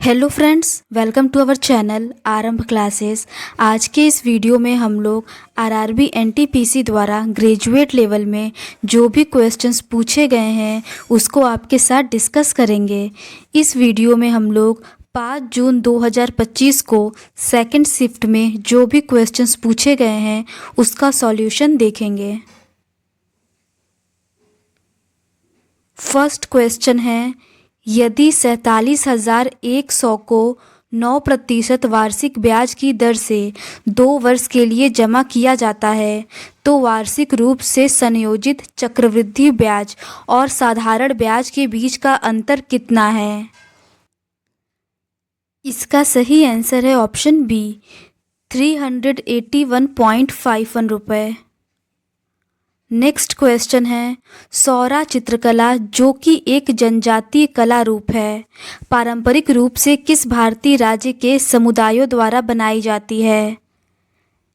Hello friends, welcome to our channel Aarambh classes. आज के इस वीडियो में हम लोग आरआरबी एनटीपीसी द्वारा ग्रेजुएट लेवल में जो भी क्वेश्चंस पूछे गए हैं उसको आपके साथ डिस्कस करेंगे। इस वीडियो में हम लोग 5 जून 2025 को सेकंड शिफ्ट में जो भी क्वेश्चंस पूछे गए हैं उसका सॉल्यूशन देखेंगे। फर्स्ट क्वेश्चन है, यदि 47,100 को 9% वार्षिक ब्याज की दर से 2 वर्ष के लिए जमा किया जाता है तो वार्षिक रूप से संयोजित चक्रवृद्धि ब्याज और साधारण ब्याज के बीच का अंतर कितना है? इसका सही आंसर है ऑप्शन बी, 381.51 रुपये। नेक्स्ट क्वेश्चन है, सौरा चित्रकला जो कि एक जनजातीय कला रूप है, पारंपरिक रूप से किस भारतीय राज्य के समुदायों द्वारा बनाई जाती है?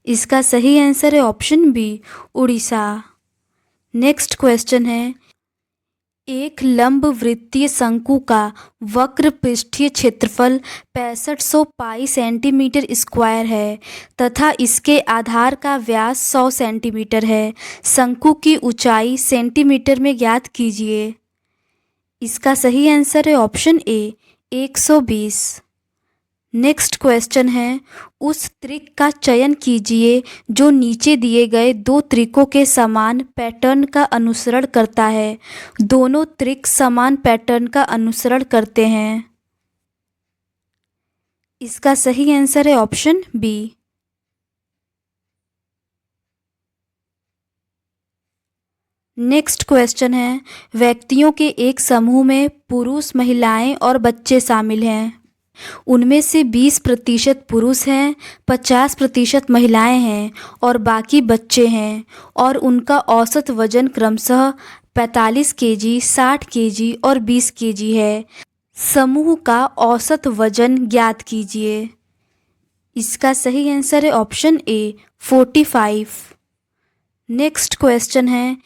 इसका सही आंसर है option B, Orissa. Next question है, एक लंब वृत्तीय शंकु का वक्र पृष्ठीय क्षेत्रफल 6500 पाई सेंटीमीटर स्क्वायर है तथा इसके आधार का व्यास 100 सेंटीमीटर है। शंकु की ऊंचाई सेंटीमीटर में ज्ञात कीजिए। इसका सही आंसर है ऑप्शन ए, 120। नेक्स्ट क्वेश्चन है, उस त्रिक का चयन कीजिए जो नीचे दिए गए दो त्रिकों के समान पैटर्न का अनुसरण करता है। दोनों त्रिक समान पैटर्न का अनुसरण करते हैं। इसका सही आंसर है ऑप्शन बी। नेक्स्ट क्वेश्चन है, व्यक्तियों के एक समूह में पुरुष, महिलाएं और बच्चे शामिल हैं। उनमें से 20% पुरुष हैं, 50% महिलाएं हैं और बाकी बच्चे हैं और उनका औसत वजन क्रमशः 45 केजी, 60 केजी और 20 केजी है। समूह का औसत वजन ज्ञात कीजिए। इसका सही आंसर है ऑप्शन ए, 45। नेक्स्ट क्वेश्चन है,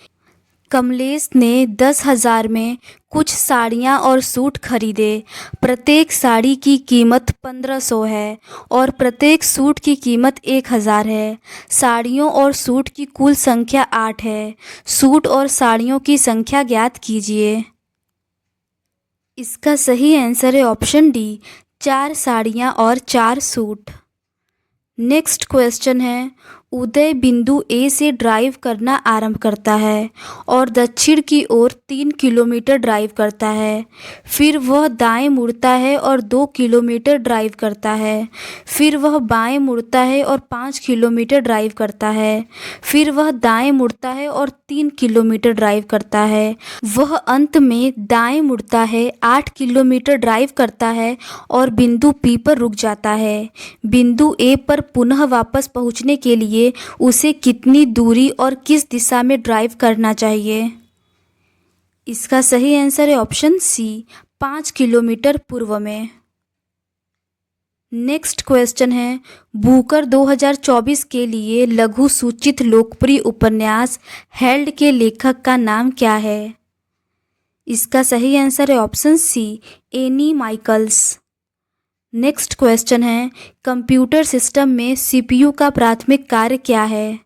कमलेश ने 10,000 में कुछ साड़ियाँ और सूट खरीदे। प्रत्येक साड़ी की कीमत 1500 है और प्रत्येक सूट की कीमत 1000 है। साड़ियों और सूट की कुल संख्या 8 है। सूट और साड़ियों की संख्या ज्ञात कीजिए। इसका सही आंसर है ऑप्शन डी, 4 साड़ियाँ और 4 सूट। नेक्स्ट क्वेश्चन है, उदय बिंदु ए से ड्राइव करना आरंभ करता है और दक्षिण की ओर 3 किलोमीटर ड्राइव करता है। फिर वह दाएं मुड़ता है और 2 किलोमीटर ड्राइव करता है। फिर वह बाएं मुड़ता है और 5 किलोमीटर ड्राइव करता है। फिर वह दाएं मुड़ता है और 3 किलोमीटर ड्राइव करता है। वह अंत में दाएं मुड़ता है, 8 किलोमीटर ड्राइव करता है और बिंदु पी पर रुक जाता है। बिंदु ए पर पुनः वापस पहुंचने के लिए उसे कितनी दूरी और किस दिशा में ड्राइव करना चाहिए? इसका सही आंसर है ऑप्शन सी, 5 किलोमीटर पूर्व में। नेक्स्ट क्वेश्चन है, बुकर 2024 के लिए लघु सूचित लोकप्रिय उपन्यास हेल्ड के लेखक का नाम क्या है? इसका सही आंसर है option C, Annie Michaels. Next question है, कंप्यूटर सिस्टम में सीपीयू का प्राथमिक कार्य क्या है?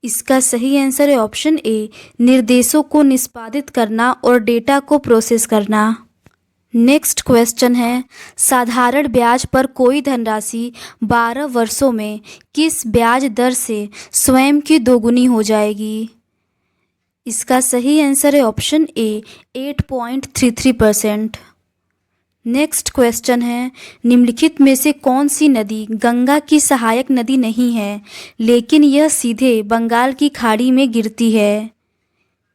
इसका सही आंसर है ऑप्शन ए, निर्देशों को निष्पादित करना और डेटा को प्रोसेस करना। नेक्स्ट क्वेश्चन है, साधारण ब्याज पर कोई धनराशि 12 वर्षों में किस ब्याज दर से स्वयं की दोगुनी हो जाएगी? इसका सही आंसर है ऑप्शन ए, 8.33%। नेक्स्ट क्वेश्चन है, निम्नलिखित में से कौन सी नदी गंगा की सहायक नदी नहीं है लेकिन यह सीधे बंगाल की खाड़ी में गिरती है?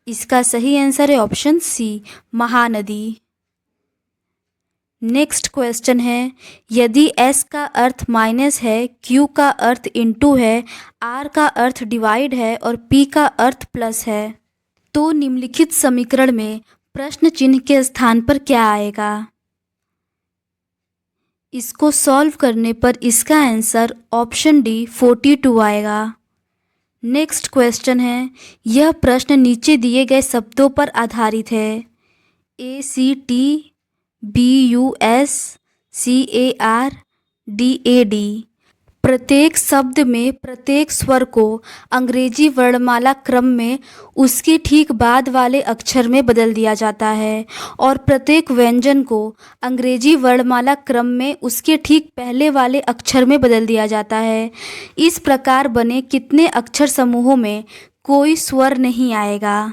इसका सही आंसर है option C, Mahanadi. Next question है, यदि S का अर्थ माइनस है, Q का अर्थ इनटू है, R का अर्थ डिवाइड है और P का अर्थ प्लस है तो निम्नलिखित समीकरण में प्रश्न चिन्ह के स्थान पर क्या आएगा? इसको सॉल्व करने पर इसका आंसर ऑप्शन डी, 42 आएगा। नेक्स्ट क्वेश्चन है, यह प्रश्न नीचे दिए गए शब्दों पर आधारित है। ACT, BUS, CARDAD। प्रत्येक शब्द में प्रत्येक स्वर को अंग्रेजी वर्णमाला क्रम में उसके ठीक बाद वाले अक्षर में बदल दिया जाता है और प्रत्येक व्यंजन को अंग्रेजी वर्णमाला क्रम में उसके ठीक पहले वाले अक्षर में बदल दिया जाता है। इस प्रकार बने कितने अक्षर समूहों में कोई स्वर नहीं आएगा?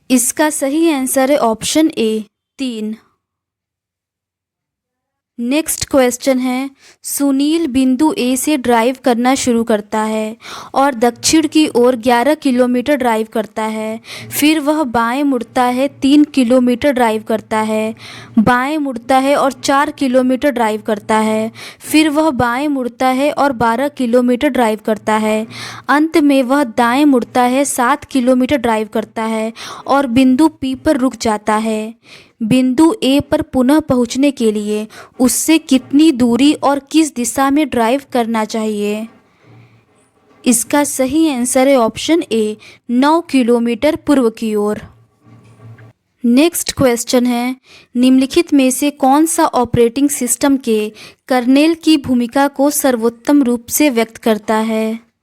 इसका सही आंसर है ऑप्शन ए 3। नेक्स्ट क्वेश्चन है, सुनील बिंदु ए से ड्राइव करना शुरू करता है और दक्षिण की ओर 11 किलोमीटर ड्राइव करता है। फिर वह बाएं मुड़ता है, 3 किलोमीटर ड्राइव करता है, बाएं मुड़ता है और 4 किलोमीटर ड्राइव करता है। फिर वह बाएं मुड़ता है और 12 किलोमीटर ड्राइव करता है। अंत में वह दाएं मुड़ता है, 7 किलोमीटर ड्राइव करता है और बिंदु पी पर रुक जाता है। बिंदु ए पर पुनः पहुंचने के लिए उससे कितनी दूरी और किस दिशा में ड्राइव करना चाहिए? इसका सही आंसर है ऑप्शन ए 9 किलोमीटर पूर्व की ओर। नेक्स्ट क्वेश्चन है, निम्नलिखित में से कौन सा ऑपरेटिंग सिस्टम के कर्नेल की भूमिका को सर्वोत्तम रूप से व्यक्त करता है?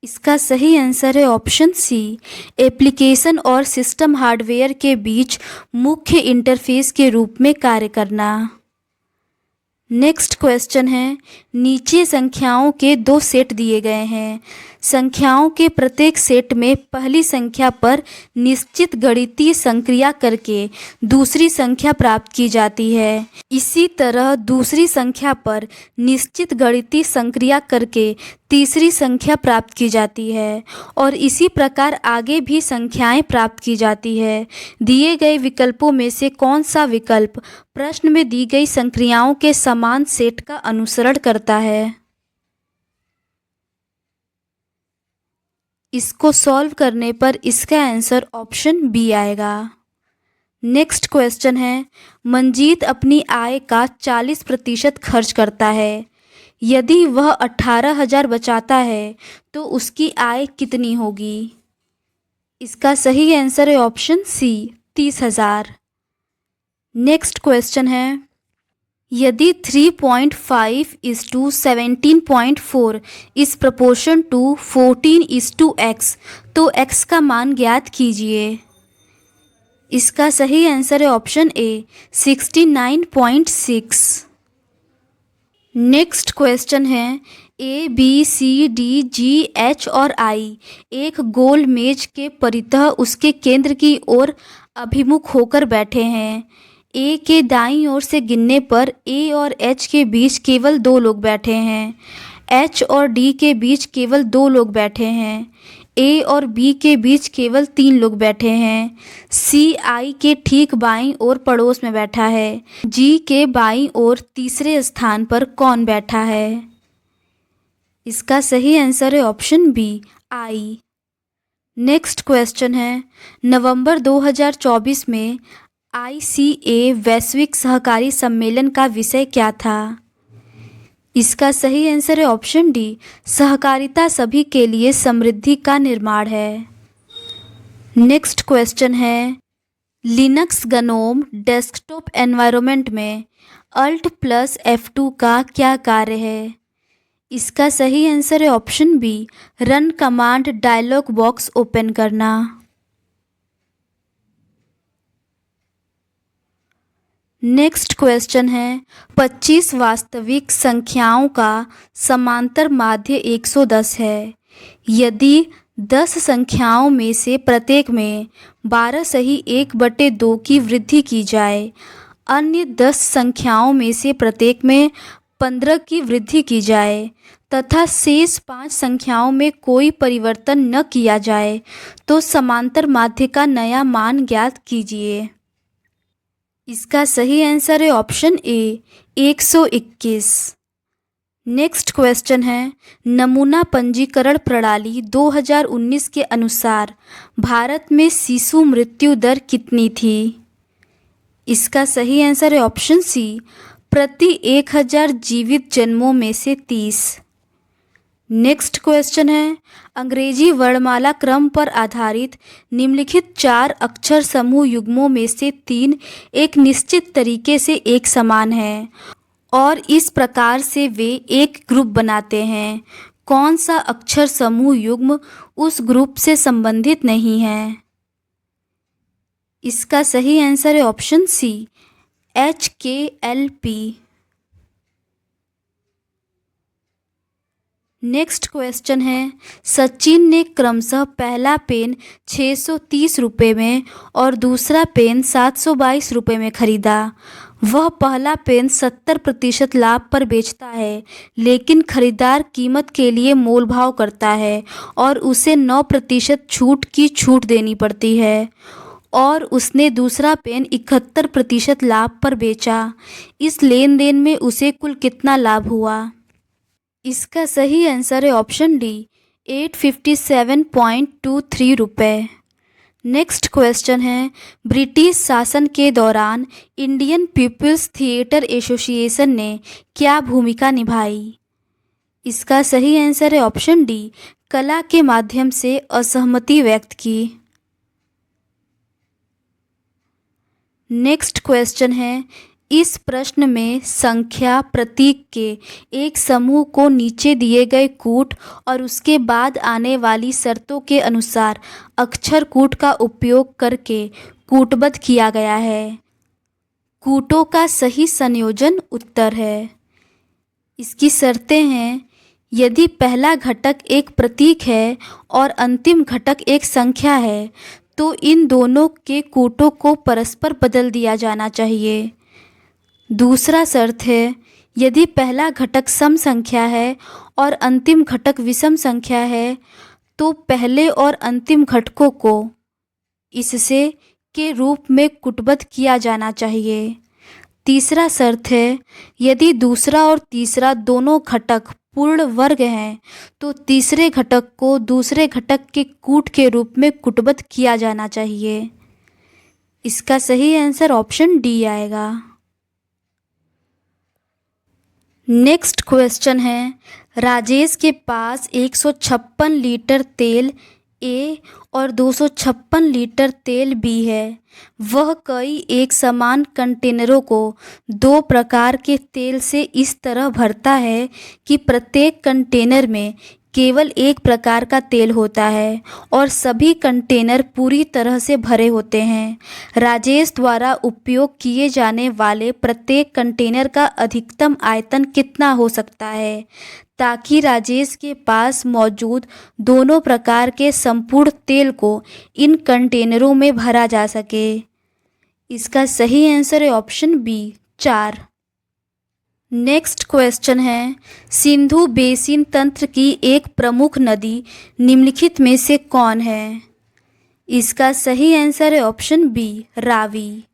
इसका सही आंसर है ऑप्शन सी, एप्लीकेशन और सिस्टम हार्डवेयर के बीच मुख्य इंटरफेस के रूप में कार्य करना। नेक्स्ट क्वेश्चन है, नीचे संख्याओं के 2 सेट दिए गए हैं। संख्याओं के प्रत्येक सेट में पहली संख्या पर निश्चित गणितीय संक्रिया करके दूसरी संख्या प्राप्त की जाती है। इसी तरह दूसरी संख्या पर निश्चित गणितीय संक्रिया करके तीसरी संख्या प्राप्त की जाती है और इसी प्रकार आगे भी संख्याएं प्राप्त की जाती है। दिए गए विकल्पों में से कौन सा विकल्प प्रश्न में दी गई संक्रियाओं के समान सेट का अनुसरण करता है? इसको सॉल्व करने पर इसका आंसर ऑप्शन बी आएगा। नेक्स्ट क्वेश्चन है, मंजीत अपनी आय का 40% खर्च करता है। यदि वह 18,000 बचाता है तो उसकी आय कितनी होगी? इसका सही आंसर है ऑप्शन सी 30,000। नेक्स्ट क्वेश्चन है, यदि 3.5:17.4 इज प्रपोर्शन टू 14:x तो x का मान ज्ञात कीजिए। इसका सही आंसर है ऑप्शन ए 69.6। नेक्स्ट क्वेश्चन है, A B C D G H और आई एक गोल मेज के परितः उसके केंद्र की ओर अभिमुख होकर बैठे हैं। ए के दाईं ओर से गिनने पर ए और एच के बीच केवल 2 लोग बैठे हैं। एच और डी के बीच केवल 2 लोग बैठे हैं। ए और बी के बीच केवल 3 लोग बैठे हैं। सी आई के ठीक बाईं ओर पड़ोस में बैठा है। जी के बाईं ओर तीसरे स्थान पर कौन बैठा है? इसका सही आंसर है option B I. Next question है, नवंबर 2024 में ICA वैश्विक सहकारी सम्मेलन का विषय क्या था? इसका सही आंसर है ऑप्शन डी, सहकारिता सभी के लिए समृद्धि का निर्माण है। नेक्स्ट क्वेश्चन है, लिनक्स गनोम डेस्कटॉप एनवायरनमेंट में Alt+F2 का क्या कार्य है? इसका सही आंसर है option B, run command dialog box open करना। नेक्स्ट क्वेश्चन है, 25 वास्तविक संख्याओं का समांतर माध्य 110 है। यदि 10 संख्याओं में से प्रत्येक में 12 सही 1/2 की वृद्धि की जाए, अन्य 10 संख्याओं में से प्रत्येक में 15 की वृद्धि की जाए तथा शेष 5 संख्याओं में कोई परिवर्तन न किया जाए, तो समांतर माध्य का नया मान ज्ञात कीजिए। इसका सही आंसर है ऑप्शन ए 121। नेक्स्ट क्वेश्चन है, नमूना पंजीकरण प्रणाली 2019 के अनुसार भारत में शिशु मृत्यु दर कितनी थी? इसका सही आंसर है ऑप्शन सी, प्रति 1000 जीवित जन्मों में से 30। नेक्स्ट क्वेश्चन है, अंग्रेजी वर्णमाला क्रम पर आधारित निम्नलिखित 4 अक्षर समूह युग्मों में से 3 एक निश्चित तरीके से एक समान हैं और इस प्रकार से वे एक ग्रुप बनाते हैं। कौन सा अक्षर समूह युग्म उस ग्रुप से संबंधित नहीं है? इसका सही आंसर है option C, HKLP। Next question है, सचिन ने क्रमशः पहला पेन 630 रुपये में और दूसरा पेन 722 रुपये में खरीदा। वह पहला पेन 70% लाभ पर बेचता है, लेकिन खरीदार कीमत के लिए मोलभाव करता है और उसे 9% छूट की छूट देनी पड़ती है और उसने दूसरा पेन 71% लाभ पर बेचा। इस लेन देन में उसे कुल कितना लाभ हुआ? इसका सही आंसर है ऑप्शन डी, 857.23 रुपये। नेक्स्ट क्वेश्चन है, ब्रिटिश शासन के दौरान इंडियन पीपल्स थिएटर एसोसिएशन ने क्या भूमिका निभाई? इसका सही आंसर है ऑप्शन डी, कला के माध्यम से असहमति व्यक्त की। नेक्स्ट क्वेश्चन है, इस प्रश्न में संख्या प्रतीक के एक समूह को नीचे दिए गए कूट और उसके बाद आने वाली शर्तों के अनुसार अक्षर कूट का उपयोग करके कूटबद्ध किया गया है। कूटों का सही संयोजन उत्तर है। इसकी शर्तें हैं, यदि पहला घटक एक प्रतीक है और अंतिम घटक एक संख्या है तो इन दोनों के कूटों को परस्पर बदल दिया जाना चाहिए। दूसरा शर्त है, यदि पहला घटक सम संख्या है और अंतिम घटक विषम संख्या है तो पहले और अंतिम घटकों को इससे के रूप में कूटबद्ध किया जाना चाहिए। तीसरा शर्त है, यदि दूसरा और तीसरा दोनों घटक पूर्ण वर्ग हैं तो तीसरे घटक को दूसरे घटक के कूट के रूप में कूटबद्ध किया जाना चाहिए। इसका सही आंसर ऑप्शन डी आएगा। नेक्स्ट क्वेश्चन है, राजेश के पास 156 लीटर तेल ए और 256 लीटर तेल बी है। वह कई एक समान कंटेनरों को 2 प्रकार के तेल से इस तरह भरता है कि प्रत्येक कंटेनर में केवल एक प्रकार का तेल होता है और सभी कंटेनर पूरी तरह से भरे होते हैं। राजेश द्वारा उपयोग किए जाने वाले प्रत्येक कंटेनर का अधिकतम आयतन कितना हो सकता है ताकि राजेश के पास मौजूद दोनों प्रकार के संपूर्ण तेल को इन कंटेनरों में भरा जा सके? इसका सही आंसर है ऑप्शन बी, 4। नेक्स्ट क्वेश्चन है, सिंधु बेसिन तंत्र की एक प्रमुख नदी निम्नलिखित में से कौन है? इसका सही आंसर है option B, Ravi.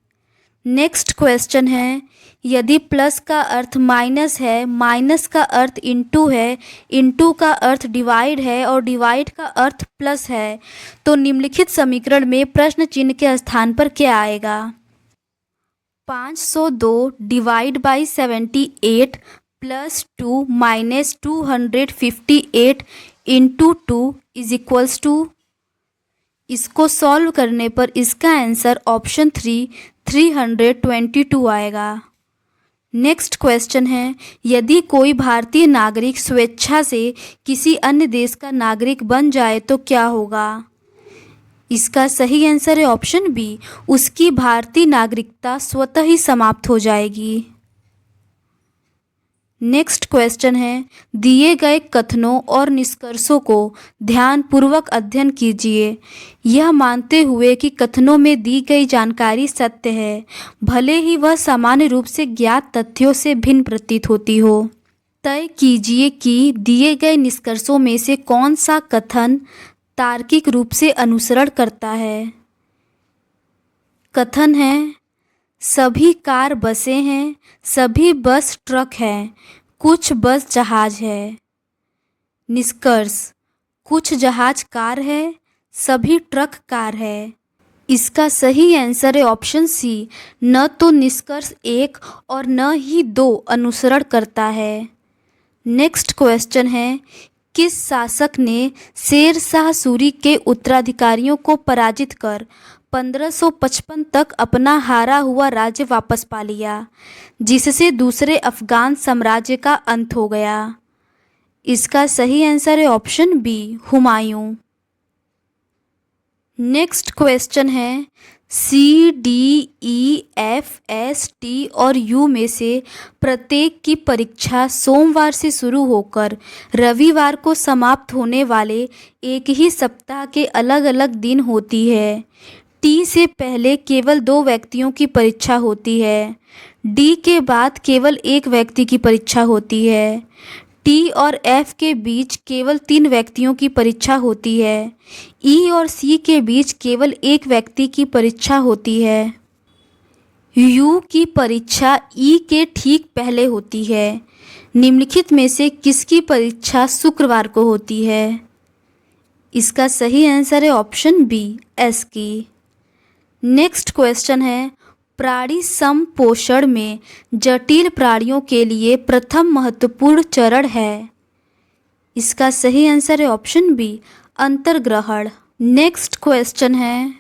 Next question है, यदि प्लस का अर्थ माइनस है, माइनस का अर्थ इनटू है, इनटू का अर्थ डिवाइड है और डिवाइड का अर्थ प्लस है तो निम्नलिखित समीकरण में प्रश्न चिन्ह के स्थान पर क्या आएगा? 502 divide by 78 plus 2 minus 258 into 2 is equals to. इसको सॉल्व करने पर इसका आंसर ऑप्शन 3 322 आएगा। नेक्स्ट क्वेश्चन है, यदि कोई भारतीय नागरिक स्वेच्छा से किसी अन्य देश का नागरिक बन जाए तो क्या होगा? इसका सही आंसर है ऑप्शन बी, उसकी भारतीय नागरिकता स्वतः ही समाप्त हो जाएगी। नेक्स्ट क्वेश्चन है, दिए गए कथनों और निष्कर्षों को ध्यानपूर्वक अध्ययन कीजिए, यह मानते हुए कि कथनों में दी गई जानकारी सत्य है, भले ही वह सामान्य रूप से ज्ञात तथ्यों से भिन्न प्रतीत होती हो। तय कीजिए कि दिए गए निष्कर्षों में से कौन सा कथन तार्किक रूप से अनुसरण करता है। कथन है, सभी कार बसें हैं, सभी बस ट्रक हैं, कुछ बस जहाज है। निष्कर्ष, कुछ जहाज कार है, सभी ट्रक कार है। इसका सही आंसर है ऑप्शन सी, न तो निष्कर्ष 1 और न ही 2 अनुसरण करता है। नेक्स्ट क्वेश्चन है, किस शासक ने शेर शाह सूरी के उत्तराधिकारियों को पराजित कर 1555 तक अपना हारा हुआ राज्य वापस पा लिया, जिससे दूसरे अफगान साम्राज्य का अंत हो गया? इसका सही आंसर है option B, Humayun. Next question C, D, E, F, S, T, टी और यू में से प्रत्येक की परीक्षा सोमवार से शुरू होकर रविवार को समाप्त होने वाले एक ही सप्ताह के अलग अलग दिन होती है। टी से पहले केवल 2 व्यक्तियों की परीक्षा होती है। डी के बाद केवल एक व्यक्ति की परीक्षा होती है। टी और एफ के बीच केवल 3 व्यक्तियों की परीक्षा होती है। ई और सी के बीच केवल एक व्यक्ति की परीक्षा होती है। यू की परीक्षा ई के ठीक पहले होती है। निम्नलिखित में से किसकी परीक्षा शुक्रवार को होती है? इसका सही आंसर है ऑप्शन बी, एस की। नेक्स्ट क्वेश्चन है, प्राणी संपोषण में जटिल प्राणियों के लिए प्रथम महत्वपूर्ण चरण है। इसका सही आंसर है ऑप्शन बी, अंतर्ग्रहण। नेक्स्ट क्वेश्चन है,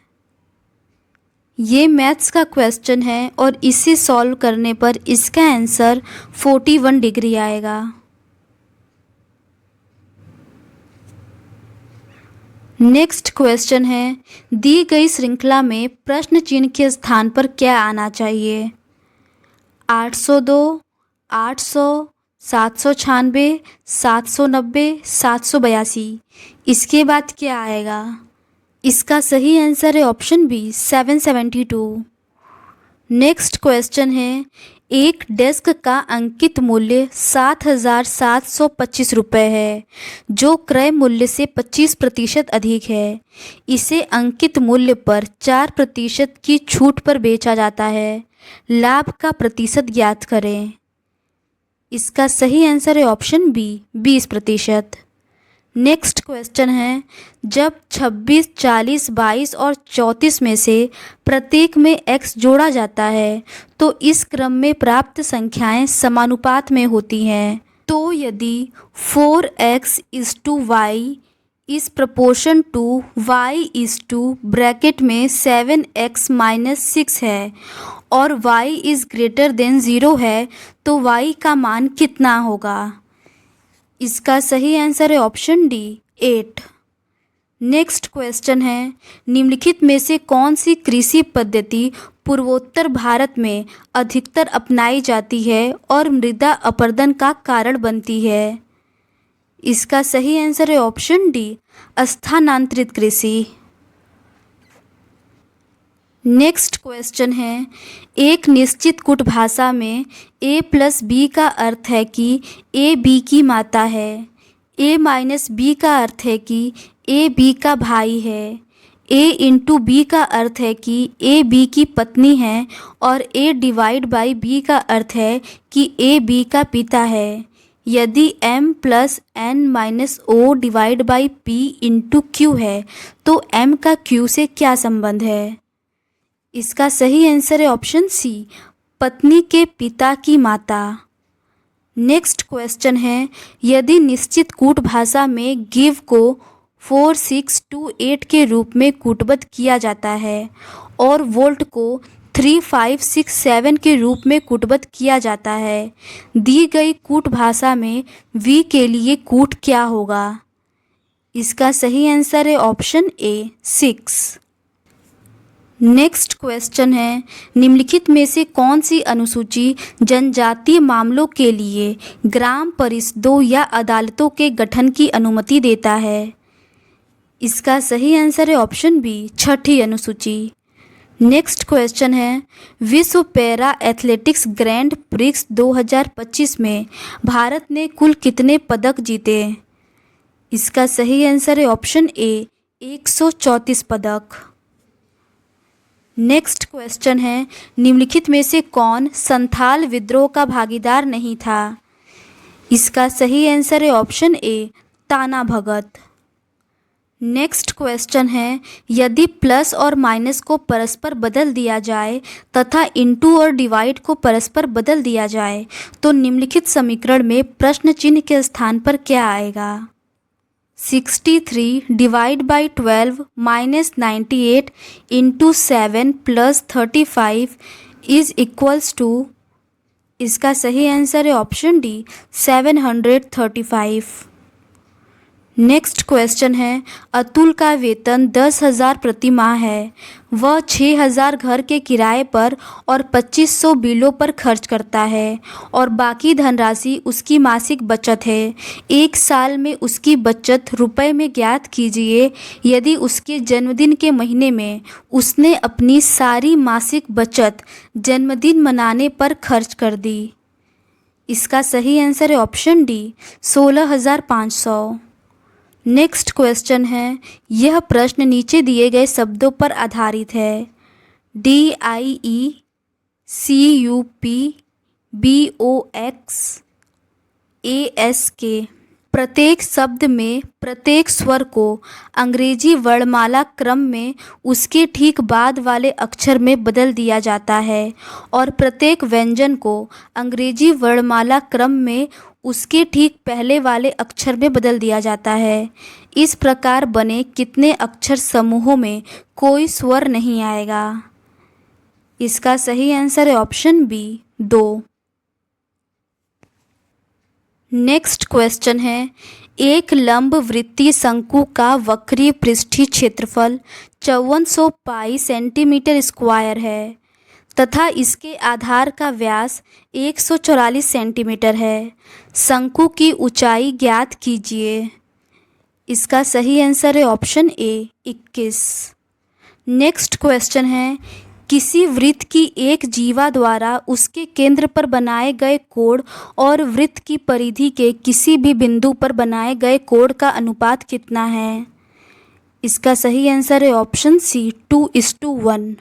ये मैथ्स का क्वेश्चन है और इसे सॉल्व करने पर इसका आंसर 41 डिग्री आएगा। नेक्स्ट क्वेश्चन है, दी गई श्रृंखला में प्रश्न चिन्ह के स्थान पर क्या आना चाहिए? 802, 800, 796, 790, 782। इसके बाद क्या आएगा? इसका सही आंसर है ऑप्शन बी, 772। नेक्स्ट क्वेश्चन है, एक डेस्क का अंकित मूल्य 7,725 रुपये है, जो क्रय मूल्य से 25% अधिक है। इसे अंकित मूल्य पर 4% की छूट पर बेचा जाता है। लाभ का प्रतिशत ज्ञात करें। इसका सही आंसर है ऑप्शन बी, 20%। नेक्स्ट क्वेश्चन है, जब 26, 40, 22 और 34 में से प्रत्येक में x जोड़ा जाता है तो इस क्रम में प्राप्त संख्याएं समानुपात में होती हैं। तो यदि 4x is to y is proportion to y is to bracket में 7x - 6 है और y is greater than 0 है तो y का मान कितना होगा? इसका सही आंसर है ऑप्शन डी, 8। नेक्स्ट क्वेश्चन है, निम्नलिखित में से कौन सी कृषि पद्धति पूर्वोत्तर भारत में अधिकतर अपनाई जाती है और मृदा अपरदन का कारण बनती है? इसका सही आंसर है ऑप्शन डी, स्थानांतरित कृषि। नेक्स्ट क्वेश्चन है, एक निश्चित कूट भाषा में a + b का अर्थ है कि a b की माता है। a - b का अर्थ है कि a b का भाई है। a × b का अर्थ है कि a b की पत्नी है और a/b का अर्थ है कि a b का पिता है। यदि m + n - o/p × q है तो m का q से क्या संबंध है? इसका सही आंसर है ऑप्शन सी, पत्नी के पिता की माता। नेक्स्ट क्वेश्चन है, यदि निश्चित कूट भाषा में गिव को 4628 के रूप में कूटबद्ध किया जाता है और वोल्ट को 3567 के रूप में कूटबद्ध किया जाता है, दी गई कूट भाषा में v के लिए कूट क्या होगा? इसका सही आंसर है ऑप्शन ए, 6। नेक्स्ट क्वेश्चन है, निम्नलिखित में से कौन सी अनुसूची जनजातीय मामलों के लिए ग्राम परिषदों या अदालतों के गठन की अनुमति देता है? इसका सही आंसर है ऑप्शन बी, 6ठी अनुसूची। नेक्स्ट क्वेश्चन है, विश्व पैरा एथलेटिक्स ग्रैंड प्रिक्स 2025 में भारत ने कुल कितने पदक जीते? इसका सही आंसर है ऑप्शन ए, 134 पदक। नेक्स्ट क्वेश्चन है, निम्नलिखित में से कौन संथाल विद्रोह का भागीदार नहीं था? इसका सही आंसर है ऑप्शन ए, ताना भगत। नेक्स्ट क्वेश्चन है, यदि प्लस और माइनस को परस्पर बदल दिया जाए तथा इनटू और डिवाइड को परस्पर बदल दिया जाए तो निम्नलिखित समीकरण में प्रश्न चिन्ह के स्थान पर क्या आएगा? 63 divide by 12 minus 98 into 7 plus 35 is equals to, इसका सही आंसर है ऑप्शन डी 735। नेक्स्ट क्वेश्चन है, अतुल का वेतन 10,000 प्रति माह है। वह 6,000 घर के किराए पर और 2,500 बिलों पर खर्च करता है और बाकी धनराशि उसकी मासिक बचत है। एक साल में उसकी बचत रुपए में ज्ञात कीजिए यदि उसके जन्मदिन के महीने में उसने अपनी सारी मासिक बचत जन्मदिन मनाने पर खर्च कर दी। इसका सही आंसर है ऑप्शन डी 16,500। नेक्स्ट क्वेश्चन है, यह प्रश्न नीचे दिए गए शब्दों पर आधारित है। DIECUPBOXASK। प्रत्येक शब्द में प्रत्येक स्वर को अंग्रेजी वर्णमाला क्रम में उसके ठीक बाद वाले अक्षर में बदल दिया जाता है और प्रत्येक व्यंजन को अंग्रेजी वर्णमाला क्रम में उसके ठीक पहले वाले अक्षर में बदल दिया जाता है। इस प्रकार बने कितने अक्षर समूहों में कोई स्वर नहीं आएगा? इसका सही आंसर है ऑप्शन बी 2। नेक्स्ट क्वेश्चन है, एक लंब वृत्तीय शंकु का वक्रीय पृष्ठीय क्षेत्रफल 5400 पाई सेंटीमीटर स्क्वायर है तथा इसके आधार का व्यास 144 सेंटीमीटर है। शंकु की ऊंचाई ज्ञात कीजिए। इसका सही आंसर है ऑप्शन ए 21। नेक्स्ट क्वेश्चन है, किसी वृत्त की एक जीवा द्वारा उसके केंद्र पर बनाए गए कोण और वृत्त की परिधि के किसी भी बिंदु पर बनाए गए कोण का अनुपात कितना है? इसका सही आंसर है ऑप्शन सी 2:1।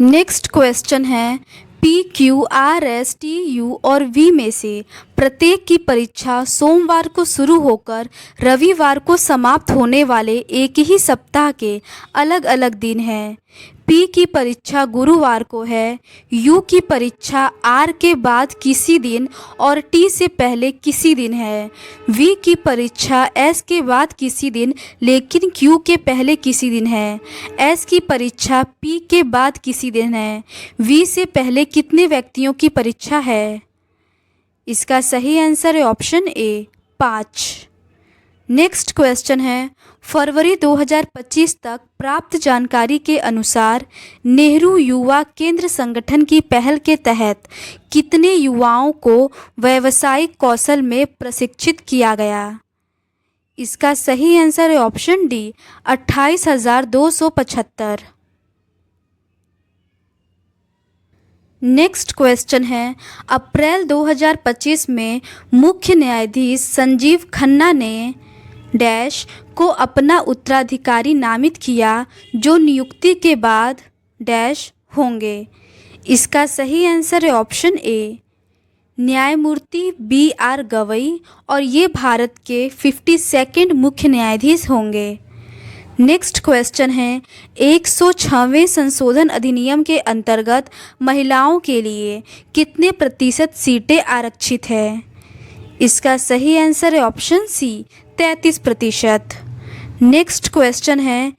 नेक्स्ट क्वेश्चन है, PQRSTU और V में से प्रत्येक की परीक्षा सोमवार को शुरू होकर रविवार को समाप्त होने वाले एक ही सप्ताह के अलग अलग दिन हैं। P की परीक्षा गुरुवार को है, U की परीक्षा R के बाद किसी दिन और T से पहले किसी दिन है, V की परीक्षा S के बाद किसी दिन लेकिन Q के पहले किसी दिन है, S की परीक्षा P के बाद किसी दिन है। V से पहले कितने व्यक्तियों की परीक्षा है? इसका सही आंसर है ऑप्शन ए 5। नेक्स्ट क्वेश्चन है, फरवरी 2025 तक प्राप्त जानकारी के अनुसार नेहरू युवा केंद्र संगठन की पहल के तहत कितने युवाओं को व्यावसायिक कौशल में प्रशिक्षित किया गया? इसका सही आंसर है ऑप्शन डी 28,275। नेक्स्ट क्वेश्चन है, अप्रैल 2025 में मुख्य न्यायाधीश संजीव खन्ना ने डैश को अपना उत्तराधिकारी नामित किया जो नियुक्ति के बाद डैश होंगे। इसका सही आंसर है ऑप्शन ए न्यायमूर्ति BR गवई और ये भारत के 52वें मुख्य न्यायाधीश होंगे। नेक्स्ट क्वेश्चन है, 106वें संशोधन अधिनियम के अंतर्गत महिलाओं के लिए कितने प्रतिशत सीटें आरक्षित है? इसका सही आंसर है ऑप्शन सी 33%। नेक्स्ट क्वेश्चन है,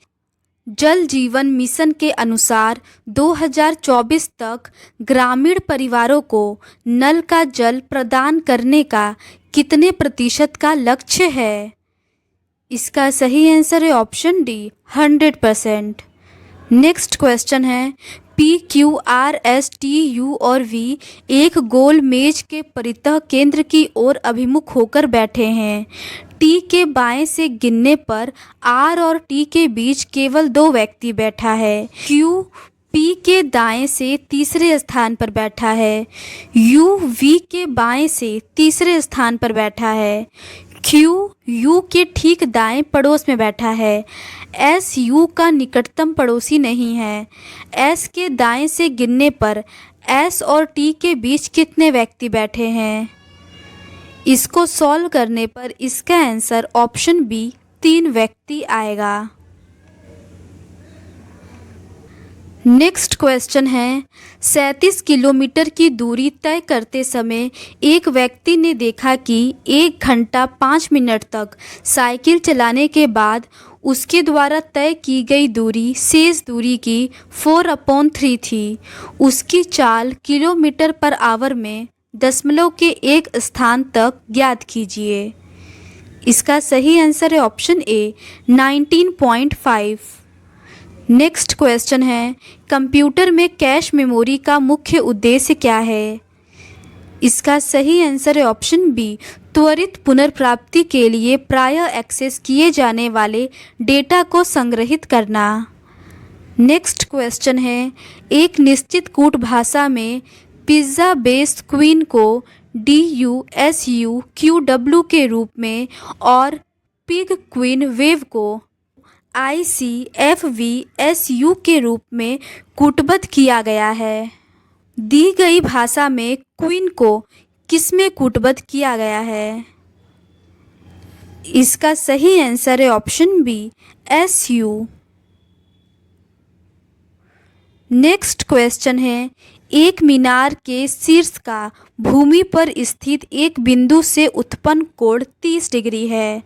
जल जीवन मिशन के अनुसार 2024 तक ग्रामीण परिवारों को नल का जल प्रदान करने का कितने प्रतिशत का लक्ष्य है? इसका सही आंसर है ऑप्शन डी 100%। नेक्स्ट क्वेश्चन है, PQRSTU और V एक गोल मेज के परितः केंद्र की ओर अभिमुख होकर बैठे हैं। T के बाएं से गिनने पर R और T के बीच केवल 2 व्यक्ति बैठा है। Q P के दाएं से तीसरे स्थान पर बैठा है। U V के बाएं से तीसरे स्थान पर बैठा है। Q U के ठीक दाएं पड़ोस में बैठा है। S U का निकटतम पड़ोसी नहीं है। S के दाएं से गिनने पर S और T के बीच कितने व्यक्ति बैठे हैं? इसको सॉल्व करने पर इसका आंसर ऑप्शन बी 3 व्यक्ति आएगा। नेक्स्ट क्वेश्चन है 37 किलोमीटर की दूरी तय करते समय एक व्यक्ति ने देखा कि 1 घंटा 5 मिनट तक साइकिल चलाने के बाद उसके द्वारा तय की गई दूरी शेष दूरी की 4/3 थी। उसकी चाल किलोमीटर पर आवर में दशमलव के एक स्थान तक ज्ञात कीजिए। इसका सही आंसर है ऑप्शन ए 19.5। नेक्स्ट क्वेश्चन है कंप्यूटर में कैश मेमोरी का मुख्य उद्देश्य क्या है? इसका सही आंसर है ऑप्शन बी त्वरित पुनर्प्राप्ति के लिए प्रायः एक्सेस किए जाने वाले डेटा को संग्रहित करना। नेक्स्ट क्वेश्चन है एक निश्चित कूट भाषा में पिज़्ज़ा बेस्ड क्वीन को DUSUQW के रूप में और पिग क्वीन वेव को ICFVSU के रूप में कूटबद्ध किया गया है। दी गई भाषा में क्वीन को किसमें कूटबद्ध किया गया है? इसका सही आंसर है option B SU। Next question है एक मीनार के शीर्ष का भूमि पर स्थित एक बिंदु से उत्पन्न कोण 30 डिग्री है।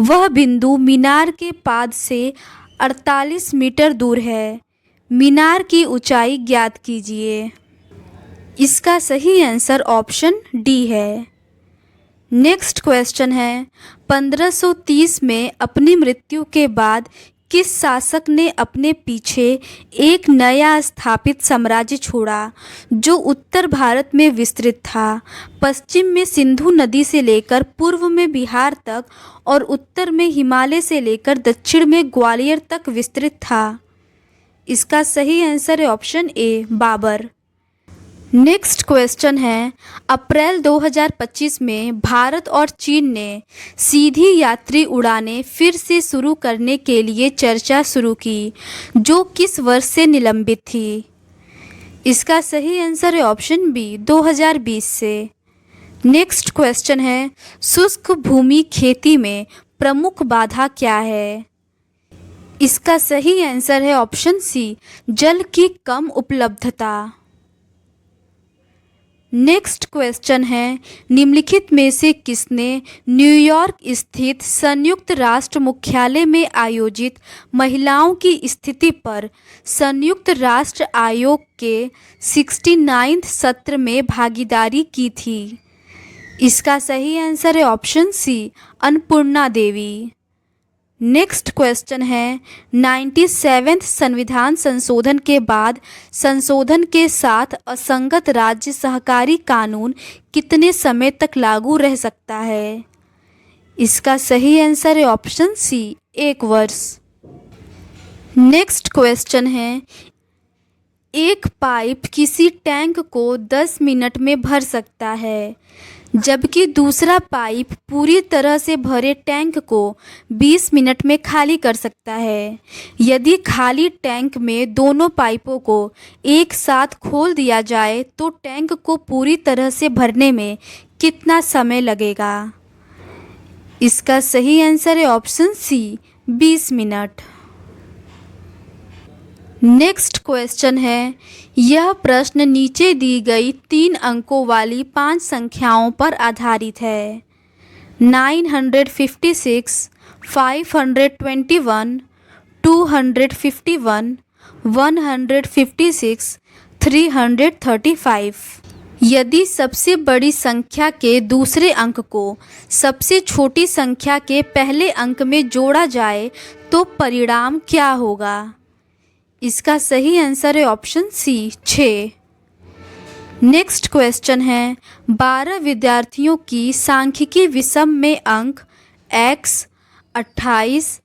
वह बिंदु मीनार के पाद से 48 मीटर दूर है। मीनार की ऊंचाई ज्ञात कीजिए। इसका सही आंसर ऑप्शन डी है। नेक्स्ट क्वेश्चन है 1530 में अपनी मृत्यु के बाद किस शासक ने अपने पीछे एक नया स्थापित साम्राज्य छोड़ा जो उत्तर भारत में विस्तृत था, पश्चिम में सिंधु नदी से लेकर पूर्व में बिहार तक और उत्तर में हिमालय से लेकर दक्षिण में ग्वालियर तक विस्तृत था? इसका सही आंसर है option A Babur. Next question है अप्रैल 2025 में भारत और चीन ने सीधी यात्री उड़ानें फिर से शुरू करने के लिए चर्चा शुरू की जो किस वर्ष से निलंबित थी? इसका सही आंसर है ऑप्शन बी 2020 से। नेक्स्ट क्वेश्चन है शुष्क भूमि खेती में प्रमुख बाधा क्या है? इसका सही आंसर है ऑप्शन सी जल की कम उपलब्धता। नेक्स्ट क्वेश्चन है निम्नलिखित में से किसने न्यूयॉर्क स्थित संयुक्त राष्ट्र मुख्यालय में आयोजित महिलाओं की स्थिति पर संयुक्त राष्ट्र आयोग के 69वें सत्र में भागीदारी की थी? इसका सही आंसर है ऑप्शन सी अन्नपूर्णा देवी। नेक्स्ट क्वेश्चन है 97वें संविधान संशोधन के बाद संशोधन के साथ असंगत राज्य सहकारी कानून कितने समय तक लागू रह सकता है? इसका सही आंसर है ऑप्शन सी 1 वर्ष। नेक्स्ट क्वेश्चन है एक पाइप किसी टैंक को 10 मिनट में भर सकता है जबकि दूसरा पाइप पूरी तरह से भरे टैंक को 20 मिनट में खाली कर सकता है। यदि खाली टैंक में दोनों पाइपों को एक साथ खोल दिया जाए तो टैंक को पूरी तरह से भरने में कितना समय लगेगा? इसका सही आंसर है option C 20 minute. Next question है यह प्रश्न नीचे दी गई 3 अंकों वाली 5 संख्याओं पर आधारित है। 956, 521, 251, 156, 335। यदि सबसे बड़ी संख्या के दूसरे अंक को सबसे छोटी संख्या के पहले अंक में जोड़ा जाए तो परिणाम क्या होगा? इसका सही आंसर है ऑप्शन सी 6। नेक्स्ट क्वेश्चन है 12 विद्यार्थियों की सांख्यिकी विषम में अंक x 28,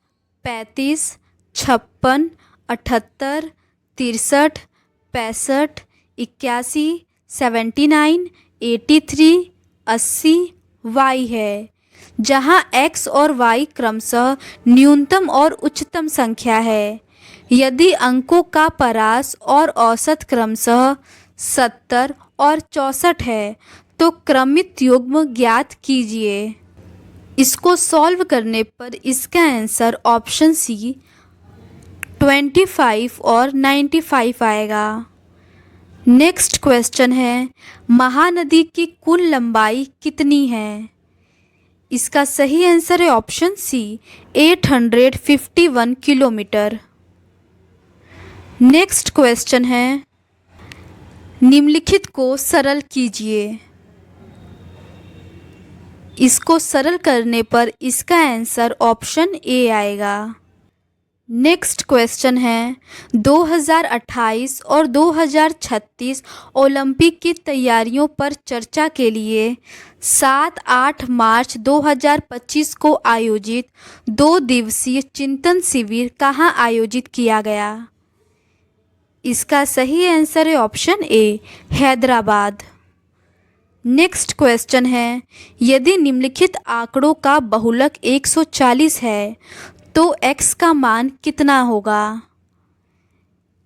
35, 56, 78, 63, 65, 81, 79, 83, 80 y है, जहां x और y क्रमशः न्यूनतम और उच्चतम संख्या है। यदि अंकों का परास और औसत क्रमशः 70 और 64 है तो क्रमित युग्म ज्ञात कीजिए। इसको सॉल्व करने पर इसका आंसर ऑप्शन सी 25 और 95 आएगा। नेक्स्ट क्वेश्चन है, महानदी की कुल लंबाई कितनी है? इसका सही आंसर है option C 851 kilometre. Next question है, निम्नलिखित को सरल कीजिए। इसको सरल करने पर इसका आंसर ऑप्शन ए आएगा। नेक्स्ट क्वेश्चन है, 2028 और 2036 ओलंपिक की तैयारियों पर चर्चा के लिए 7-8 मार्च 2025 को आयोजित 2 दिवसीय चिंतन शिविर कहाँ आयोजित किया गया? इसका सही आंसर है ऑप्शन ए हैदराबाद। नेक्स्ट क्वेश्चन है, यदि निम्नलिखित आंकड़ों का बहुलक 140 है तो x का मान कितना होगा?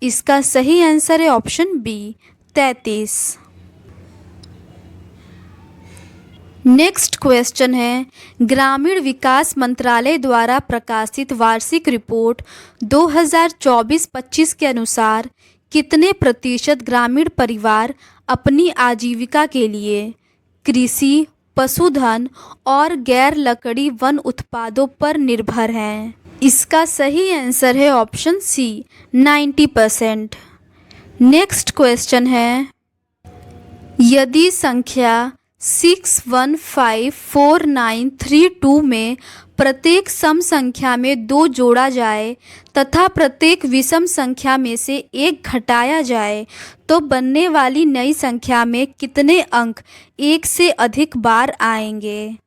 इसका सही आंसर है ऑप्शन बी 33। नेक्स्ट क्वेश्चन है, ग्रामीण विकास मंत्रालय द्वारा प्रकाशित वार्षिक रिपोर्ट 2024-25 के अनुसार कितने प्रतिशत ग्रामीण परिवार अपनी आजीविका के लिए कृषि, पशुधन और गैर लकड़ी वन उत्पादों पर निर्भर हैं? इसका सही आंसर है ऑप्शन सी 90%। नेक्स्ट क्वेश्चन है, यदि संख्या 6154932 में प्रत्येक सम संख्या में 2 जोड़ा जाए तथा प्रत्येक विषम संख्या में से 1 घटाया जाए तो बनने वाली नई संख्या में कितने अंक 1 से अधिक बार आएंगे?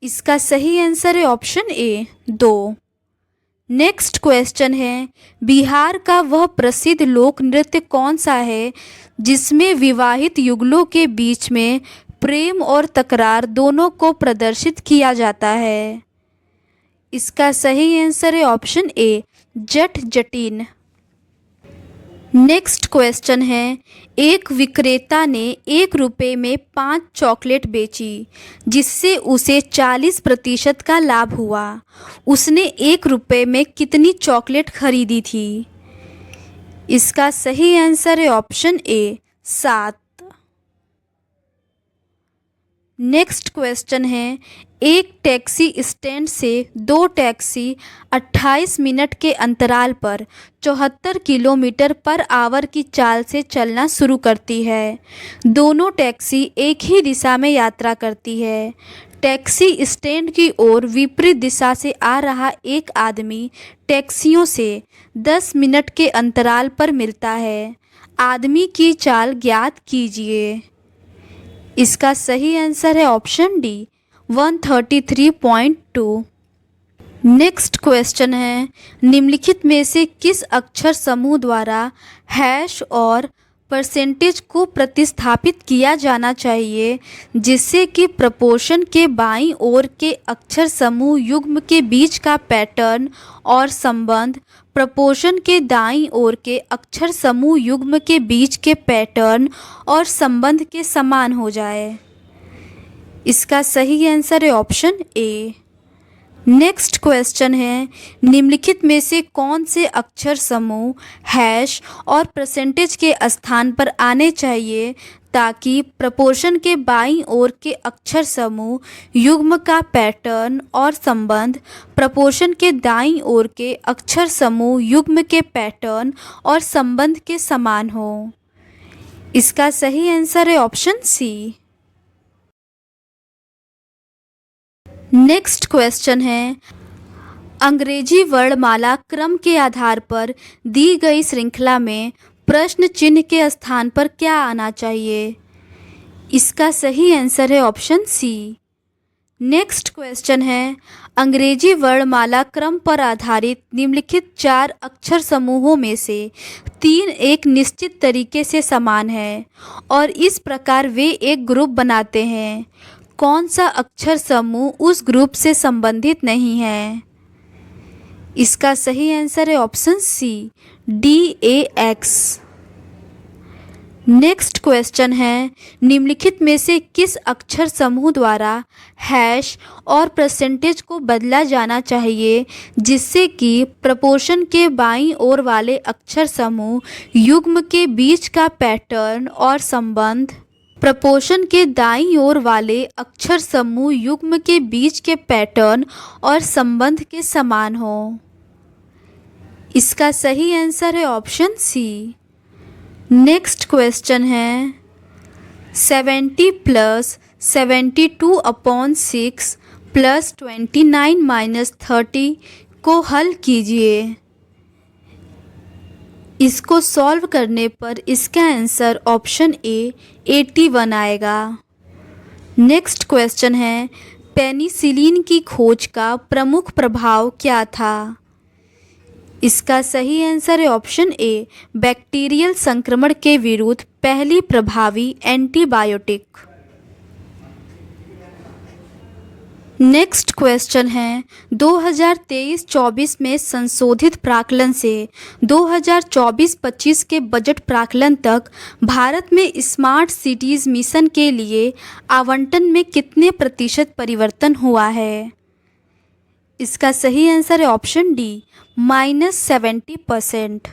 इसका सही आंसर है ऑप्शन ए 2। नेक्स्ट क्वेश्चन है, बिहार का वह प्रसिद्ध लोक नृत्य कौन सा है जिसमें विवाहित युगलों के बीच में प्रेम और तकरार दोनों को प्रदर्शित किया जाता है? इसका सही आंसर है ऑप्शन ए जट जटिन। नेक्स्ट क्वेश्चन है, एक विक्रेता ने 1 रुपये में 5 चॉकलेट बेची जिससे उसे 40% का लाभ हुआ। उसने 1 रुपये में कितनी चॉकलेट खरीदी थी? इसका सही आंसर है ऑप्शन ए 7। नेक्स्ट क्वेश्चन है, एक टैक्सी स्टैंड से 2 टैक्सी 28 मिनट के अंतराल पर 74 किलोमीटर पर आवर की चाल से चलना शुरू करती है। दोनों टैक्सी एक ही दिशा में यात्रा करती है। टैक्सी स्टैंड की ओर विपरीत दिशा से आ रहा एक आदमी टैक्सियों से 10 मिनट के अंतराल पर मिलता है। आदमी की चाल ज्ञात कीजिए। इसका सही आंसर है ऑप्शन डी 133.2। नेक्स्ट क्वेश्चन है, निम्नलिखित में से किस अक्षर समूह द्वारा हैश और परसेंटेज को प्रतिस्थापित किया जाना चाहिए जिससे कि प्रपोर्शन के बाईं ओर के अक्षर समूह युग्म के बीच का पैटर्न और संबंध प्रपोर्शन के दाईं ओर के अक्षर समूह युग्म के बीच के पैटर्न और संबंध के समान हो जाए? इसका सही आंसर है ऑप्शन ए। नेक्स्ट क्वेश्चन है, निम्नलिखित में से कौन से अक्षर समूह हैश और परसेंटेज के स्थान पर आने चाहिए ताकि प्रपोर्शन के बाईं ओर के अक्षर समूह युग्म का पैटर्न और संबंध प्रपोर्शन के दाईं ओर के अक्षर समूह युग्म के पैटर्न और संबंध के समान हो? इसका सही आंसर है ऑप्शन सी। नेक्स्ट क्वेश्चन है, अंग्रेजी वर्णमाला क्रम के आधार पर दी गई श्रृंखला में प्रश्न चिन्ह के स्थान पर क्या आना चाहिए? इसका सही आंसर है ऑप्शन सी। नेक्स्ट क्वेश्चन है, अंग्रेजी वर्णमाला क्रम पर आधारित निम्नलिखित 4 अक्षर समूहों में से 3 एक निश्चित तरीके से समान है और इस प्रकार वे एक ग्रुप बनाते हैं। कौन सा अक्षर समूह उस ग्रुप से संबंधित नहीं है? इसका सही आंसर है option C DAX। Next question है, निम्नलिखित में से किस अक्षर समूह द्वारा हैश और परसेंटेज को बदला जाना चाहिए जिससे कि प्रपोर्शन के बाईं ओर वाले अक्षर समूह युग्म के बीच का पैटर्न और संबंध प्रपोर्शन के दाईं ओर वाले अक्षर समूह युग्म के बीच के पैटर्न और संबंध के समान हो। इसका सही आंसर है ऑप्शन सी। नेक्स्ट क्वेश्चन है, 70 प्लस 72/6 प्लस 29 माइनस 30 को हल कीजिए। इसको सॉल्व करने पर इसका आंसर ऑप्शन ए 81 आएगा। नेक्स्ट क्वेश्चन है, पेनिसिलिन की खोज का प्रमुख प्रभाव क्या था? इसका सही आंसर है ऑप्शन ए, बैक्टीरियल संक्रमण के विरुद्ध पहली प्रभावी एंटीबायोटिक। नेक्स्ट क्वेश्चन है, 2023-24 में संशोधित प्राक्कलन से 2024-25 के बजट प्राक्कलन तक भारत में स्मार्ट सिटीज़ मिशन के लिए आवंटन में कितने प्रतिशत परिवर्तन हुआ है? इसका सही आंसर है ऑप्शन डी, -70%।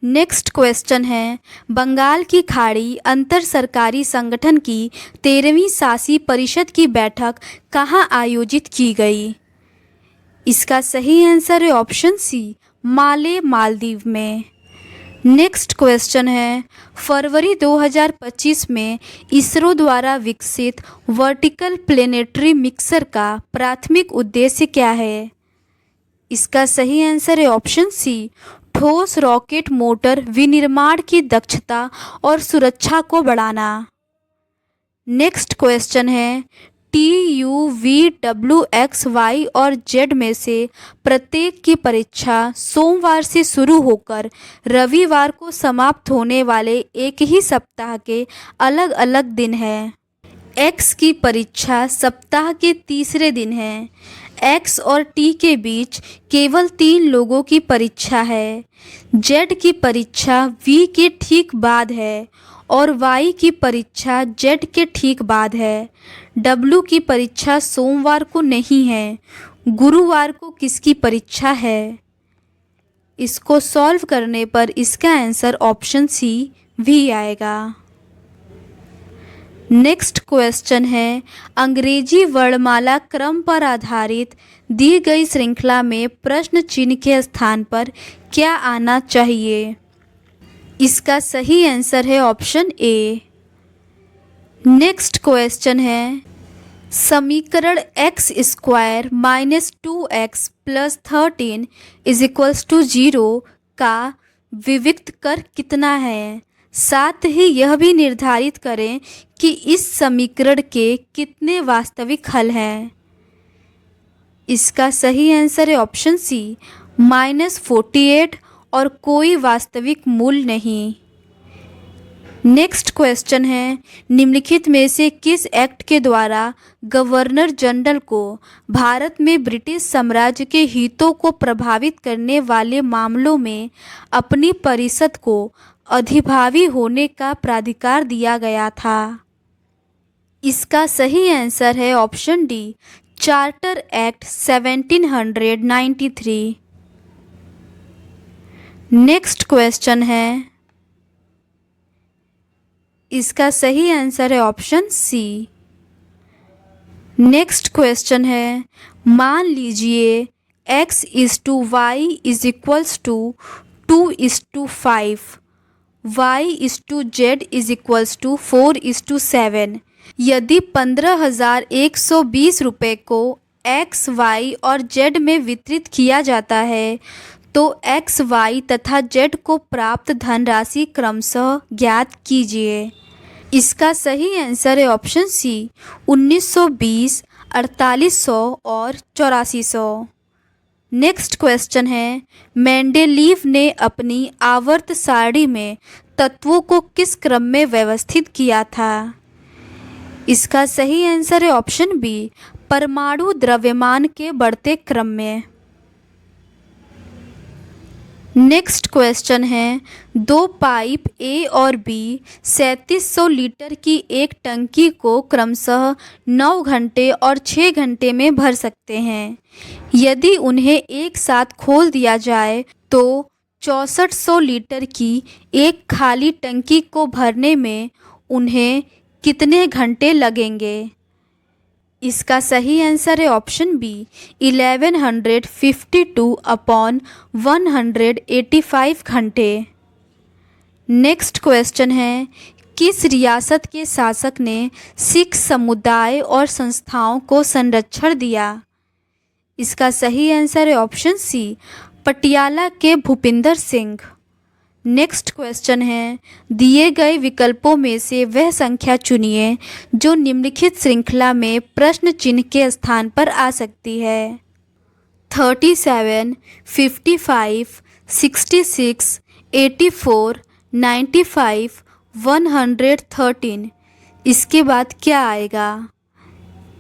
नेक्स्ट क्वेश्चन है, बंगाल की खाड़ी अंतर सरकारी संगठन की 13वीं शासी परिषद की बैठक कहाँ आयोजित की गई? इसका सही आंसर है ऑप्शन सी, माले मालदीव में। नेक्स्ट क्वेश्चन है, फरवरी 2025 में इसरो द्वारा विकसित वर्टिकल प्लेनेटरी मिक्सर का प्राथमिक उद्देश्य क्या है? इसका सही आंसर है ऑप्शन सी, ठोस रॉकेट मोटर विनिर्माण की दक्षता और सुरक्षा को बढ़ाना। नेक्स्ट क्वेश्चन है, TUVWXY और Z में से प्रत्येक की परीक्षा सोमवार से शुरू होकर रविवार को समाप्त होने वाले एक ही सप्ताह के अलग अलग दिन है। X की परीक्षा सप्ताह के तीसरे दिन है। X और T के बीच केवल 3 लोगों की परीक्षा है। Z की परीक्षा V के ठीक बाद है और Y की परीक्षा Z के ठीक बाद है। W की परीक्षा सोमवार को नहीं है। गुरुवार को किसकी परीक्षा है? इसको सॉल्व करने पर इसका आंसर ऑप्शन सी भी आएगा। नेक्स्ट क्वेश्चन है, अंग्रेजी वर्णमाला क्रम पर आधारित दी गई श्रृंखला में प्रश्न चिन्ह के स्थान पर क्या आना चाहिए? इसका सही आंसर है ऑप्शन ए। नेक्स्ट क्वेश्चन है, समीकरण x² - 2x + 13 = 0 का विविक्त कर कितना है? साथ ही यह भी निर्धारित करें कि इस समीकरण के कितने वास्तविक हल हैं। इसका सही आंसर है ऑप्शन सी, -48 और कोई वास्तविक मूल नहीं। नेक्स्ट क्वेश्चन है, निम्नलिखित में से किस एक्ट के द्वारा गवर्नर जनरल को भारत में ब्रिटिश साम्राज्य के हितों को प्रभावित करने वाले मामलों में अपनी परिषद को अधिभावी होने का प्राधिकार दिया गया था? इसका सही आंसर है option D, charter act 1793। Next question है, इसका सही आंसर है ऑप्शन सी। नेक्स्ट क्वेश्चन है, मान लीजिए x/y = 2:5, y/z = 4:7। यदि 15,120 रुपये को x, y और z में वितरित किया जाता है तो x, y तथा z को प्राप्त धनराशि क्रमशः ज्ञात कीजिए। इसका सही आंसर है ऑप्शन सी, 1920, 4800 और 8400। नेक्स्ट क्वेश्चन है, मेंडेलीव ने अपनी आवर्त सारणी में तत्वों को किस क्रम में व्यवस्थित किया था? इसका सही आंसर है ऑप्शन बी, परमाणु द्रव्यमान के बढ़ते क्रम में। नेक्स्ट क्वेश्चन है, दो पाइप ए और बी 3700 लीटर की एक टंकी को क्रमशः 9 घंटे और 6 घंटे में भर सकते हैं। यदि उन्हें एक साथ खोल दिया जाए तो 6400 लीटर की एक खाली टंकी को भरने में उन्हें कितने घंटे लगेंगे? इसका सही आंसर है ऑप्शन बी 1152/185 घंटे। नेक्स्ट क्वेश्चन है, किस रियासत के शासक ने सिख समुदाय और संस्थाओं को संरक्षण दिया? इसका सही आंसर है ऑप्शन सी पटियाला के भूपिंदर सिंह। नेक्स्ट क्वेश्चन है, दिए गए विकल्पों में से वह संख्या चुनिए जो निम्नलिखित श्रृंखला में प्रश्न चिन्ह के स्थान पर आ सकती है। 37, 55, 66, 84, 95, 113। इसके बाद क्या आएगा?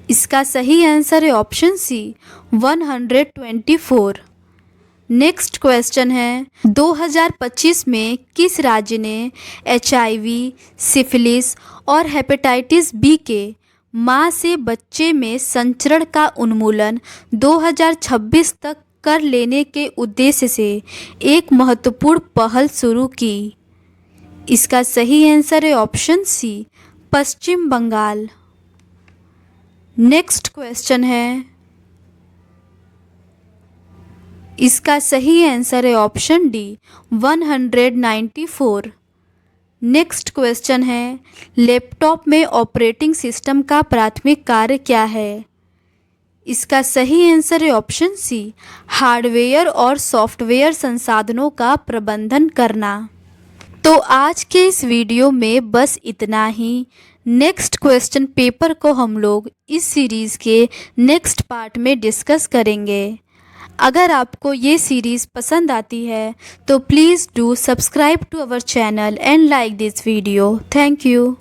इसका सही आंसर है ऑप्शन सी 124। नेक्स्ट क्वेश्चन है, 2025 में किस राज्य ने HIV, सिफिलिस और हेपेटाइटिस बी के मां से बच्चे में संचरण का उन्मूलन 2026 तक कर लेने के उद्देश्य से एक महत्वपूर्ण पहल शुरू की? इसका सही आंसर है ऑप्शन सी पश्चिम बंगाल। नेक्स्ट क्वेश्चन है, इसका सही आंसर है ऑप्शन डी 194। नेक्स्ट क्वेश्चन है, लैपटॉप में ऑपरेटिंग सिस्टम का प्राथमिक कार्य क्या है? इसका सही आंसर है ऑप्शन सी हार्डवेयर और सॉफ्टवेयर संसाधनों का प्रबंधन करना। तो आज के इस वीडियो में बस इतना ही। नेक्स्ट क्वेश्चन पेपर को हम लोग इस सीरीज़ के नेक्स्ट पार्ट में डिस्कस करेंगे। अगर आपको ये सीरीज़ पसंद आती है तो please do subscribe to our channel and like this video. Thank you.